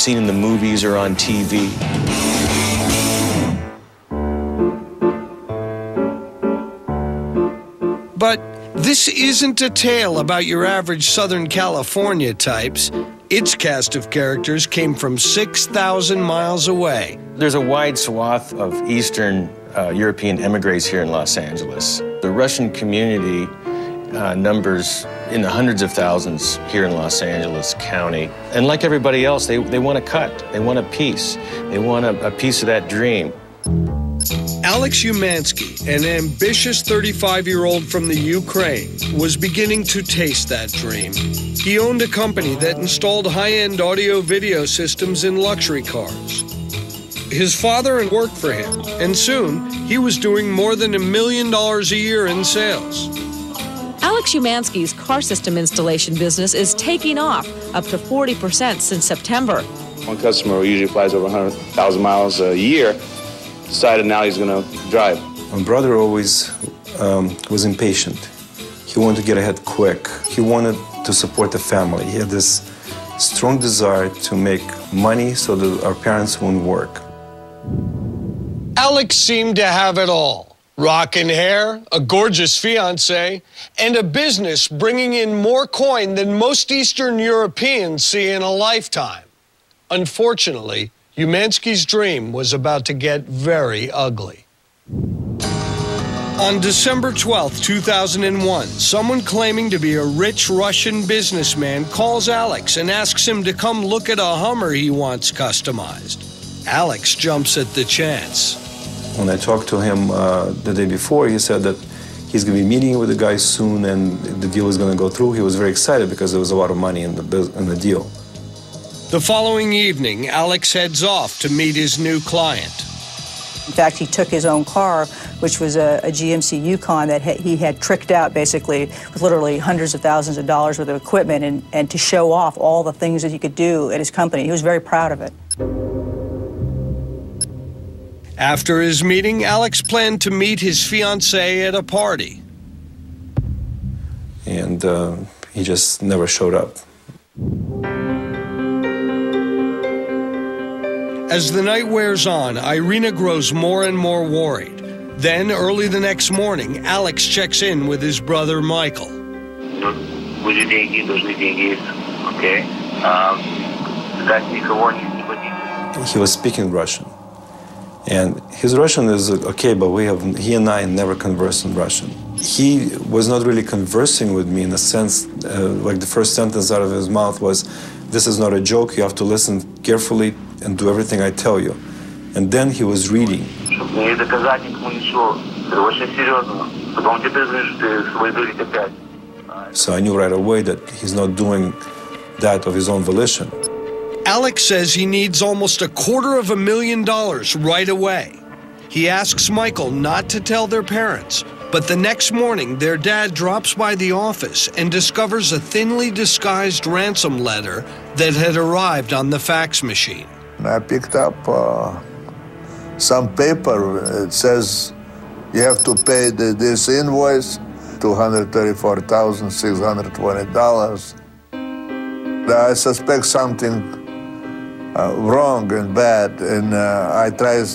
seen in the movies or on TV. But this isn't a tale about your average Southern California types. Its cast of characters came from 6,000 miles away. There's a wide swath of Eastern European emigres here in Los Angeles. The Russian community numbers in the hundreds of thousands here in Los Angeles County. And like everybody else, they want a cut. They want a piece. They want a piece of that dream. Alex Umansky, an ambitious 35-year-old from the Ukraine, was beginning to taste that dream. He owned a company that installed high-end audio-video systems in luxury cars. His father worked for him, and soon he was doing more than $1 million a year in sales. Alex Umansky's car system installation business is taking off, up to 40% since September. One customer who usually flies over 100,000 miles a year decided now he's going to drive. My brother always was impatient. He wanted to get ahead quick. He wanted to support the family. He had this strong desire to make money so that our parents wouldn't work. Alex seemed to have it all. Rockin' hair, a gorgeous fiancée, and a business bringing in more coin than most Eastern Europeans see in a lifetime. Unfortunately, Umansky's dream was about to get very ugly. On December 12, 2001, someone claiming to be a rich Russian businessman calls Alex and asks him to come look at a Hummer he wants customized. Alex jumps at the chance. When I talked to him the day before, he said that he's going to be meeting with the guy soon and the deal is going to go through. He was very excited because there was a lot of money in the deal. The following evening, Alex heads off to meet his new client. In fact, he took his own car, which was a GMC Yukon that he had tricked out, basically, with literally hundreds of thousands of dollars worth of equipment and to show off all the things that he could do at his company. He was very proud of it. After his meeting, Alex planned to meet his fiancée at a party. And he just never showed up. As the night wears on, Irina grows more and more worried. Then, early the next morning, Alex checks in with his brother Michael. He was speaking Russian. And his Russian is okay, but he and I never conversed in Russian. He was not really conversing with me in a sense, like the first sentence out of his mouth was, "This is not a joke, you have to listen carefully and do everything I tell you." And then he was reading. So I knew right away that he's not doing that of his own volition. Alex says he needs almost $250,000 right away. He asks Michael not to tell their parents, but the next morning their dad drops by the office and discovers a thinly disguised ransom letter that had arrived on the fax machine. I picked up some paper. It says you have to pay this invoice, $234,620. I suspect something wrong and bad, and I tried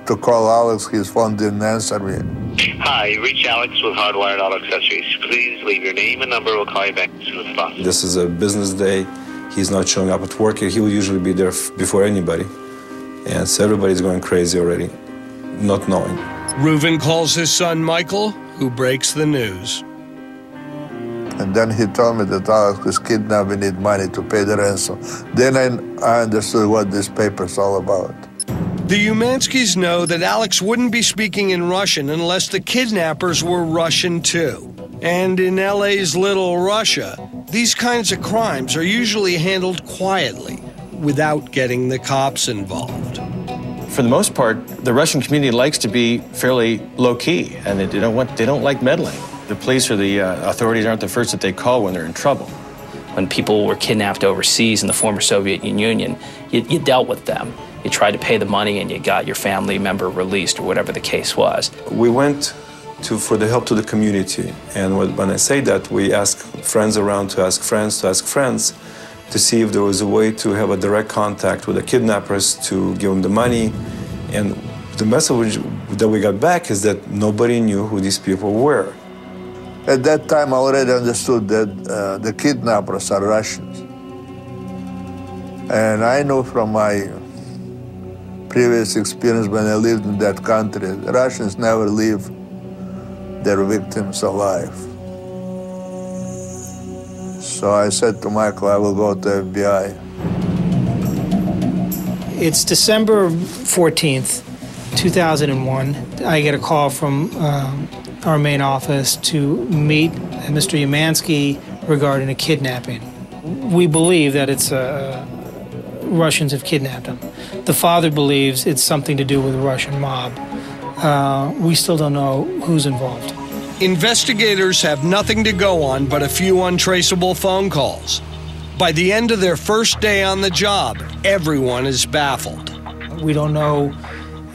to call Alex. His phone didn't answer me. Hi, you reached Alex with Hardwired Auto Accessories. Please leave your name and number. We'll call you back as soon as possible. This is a business day. He's not showing up at work. He will usually be there before anybody. And so everybody's going crazy already, not knowing. Reuven calls his son Michael, who breaks the news. And then he told me that Alex is kidnapped, we need money to pay the ransom. Then I understood what this paper's all about. The Umanskys know that Alex wouldn't be speaking in Russian unless the kidnappers were Russian too. And in LA's Little Russia, these kinds of crimes are usually handled quietly, without getting the cops involved. For the most part, the Russian community likes to be fairly low-key, and they don't like meddling. The police or the authorities aren't the first that they call when they're in trouble. When people were kidnapped overseas in the former Soviet Union, you dealt with them. You tried to pay the money and you got your family member released or whatever the case was. We went for the help to the community. And when I say that, we ask friends around to ask friends to ask friends. to see if there was a way to have a direct contact with the kidnappers to give them the money. And the message that we got back is that nobody knew who these people were. At that time, I already understood that the kidnappers are Russians. And I know from my previous experience when I lived in that country, the Russians never leave their victims alive. So I said to Michael, I will go to FBI. It's December 14th, 2001. I get a call from our main office to meet Mr. Umansky regarding a kidnapping. We believe that it's Russians have kidnapped him. The father believes it's something to do with the Russian mob. We still don't know who's involved. Investigators have nothing to go on but a few untraceable phone calls. By the end of their first day on the job, everyone is baffled. We don't know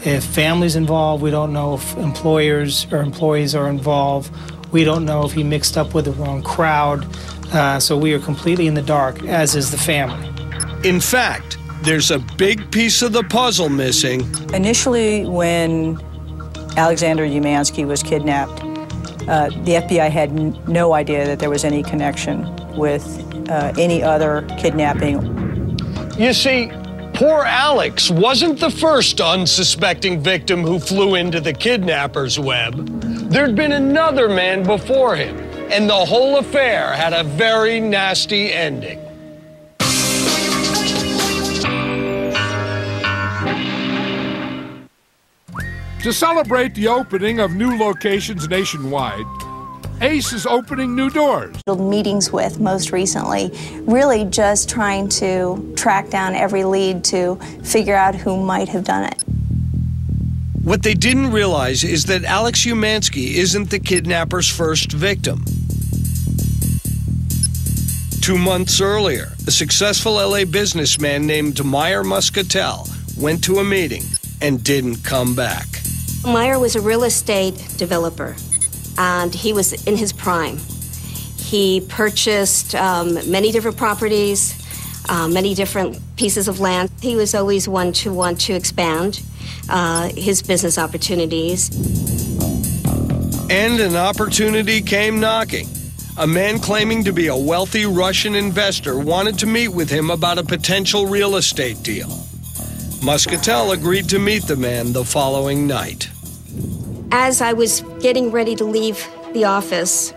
if family's involved. We don't know if employers or employees are involved. We don't know if he mixed up with the wrong crowd. So we are completely in the dark, as is the family. In fact, there's a big piece of the puzzle missing. Initially, when Alexander Umansky was kidnapped, the FBI had no idea that there was any connection with any other kidnapping. You see, poor Alex wasn't the first unsuspecting victim who flew into the kidnapper's web. There'd been another man before him, and the whole affair had a very nasty ending. To celebrate the opening of new locations nationwide, ACE is opening new doors. Meetings with, most recently, really just trying to track down every lead to figure out who might have done it. What they didn't realize is that Alex Umansky isn't the kidnapper's first victim. 2 months earlier, a successful LA businessman named Meyer Muscatel went to a meeting and didn't come back. Meyer was a real estate developer, and he was in his prime. He purchased many different properties, many different pieces of land. He was always one to want to expand his business opportunities. And an opportunity came knocking. A man claiming to be a wealthy Russian investor wanted to meet with him about a potential real estate deal. Muscatel agreed to meet the man the following night. As I was getting ready to leave the office,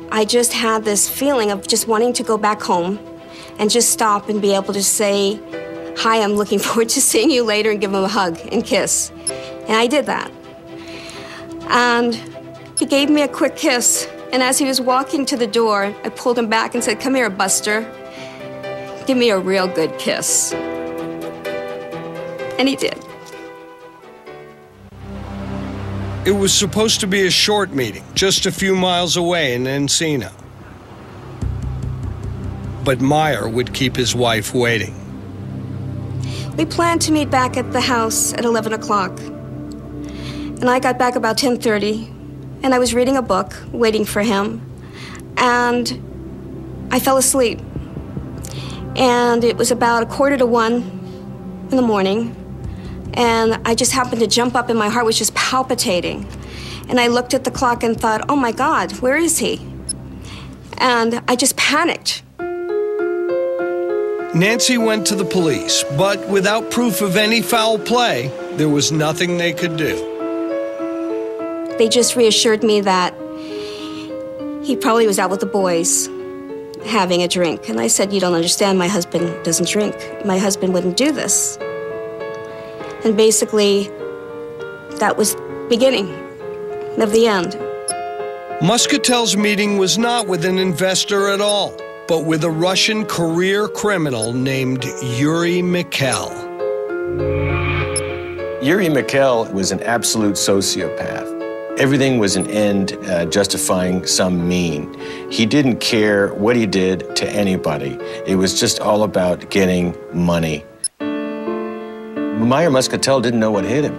I just had this feeling of just wanting to go back home and just stop and be able to say, "Hi, I'm looking forward to seeing you later," and give him a hug and kiss. And I did that. And he gave me a quick kiss. And as he was walking to the door, I pulled him back and said, "Come here, Buster. Give me a real good kiss." And he did. It was supposed to be a short meeting, just a few miles away in Encino. But Meyer would keep his wife waiting. We planned to meet back at the house at 11 o'clock. And I got back about 10:30, and I was reading a book, waiting for him, and I fell asleep. And it was about 1:45 in the morning, and I just happened to jump up and my heart was just palpitating. And I looked at the clock and thought, oh my God, where is he? And I just panicked. Nancy went to the police, but without proof of any foul play, there was nothing they could do. They just reassured me that he probably was out with the boys having a drink. And I said, you don't understand, my husband doesn't drink. My husband wouldn't do this. And basically, that was the beginning of the end. Muscatel's meeting was not with an investor at all, but with a Russian career criminal named Yuri Mikhail. Yuri Mikhail was an absolute sociopath. Everything was an end justifying some mean. He didn't care what he did to anybody. It was just all about getting money. Meyer Muscatel didn't know what hit him.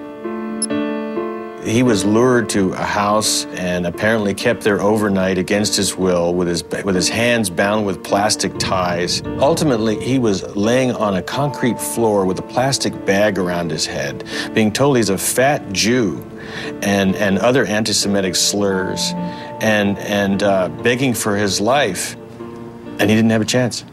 He was lured to a house and apparently kept there overnight against his will with his hands bound with plastic ties. Ultimately, he was laying on a concrete floor with a plastic bag around his head, being told he's a fat Jew and other anti-Semitic slurs and begging for his life, and he didn't have a chance.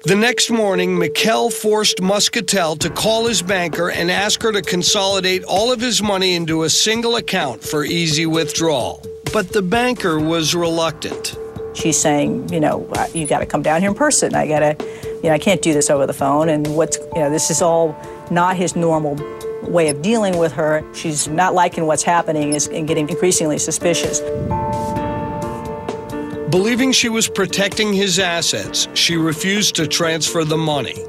The next morning, Mikkel forced Muscatel to call his banker and ask her to consolidate all of his money into a single account for easy withdrawal. But the banker was reluctant. She's saying, you got to come down here in person. I can't do this over the phone. And this is all not his normal way of dealing with her. She's not liking what's happening and getting increasingly suspicious. Believing she was protecting his assets, she refused to transfer the money.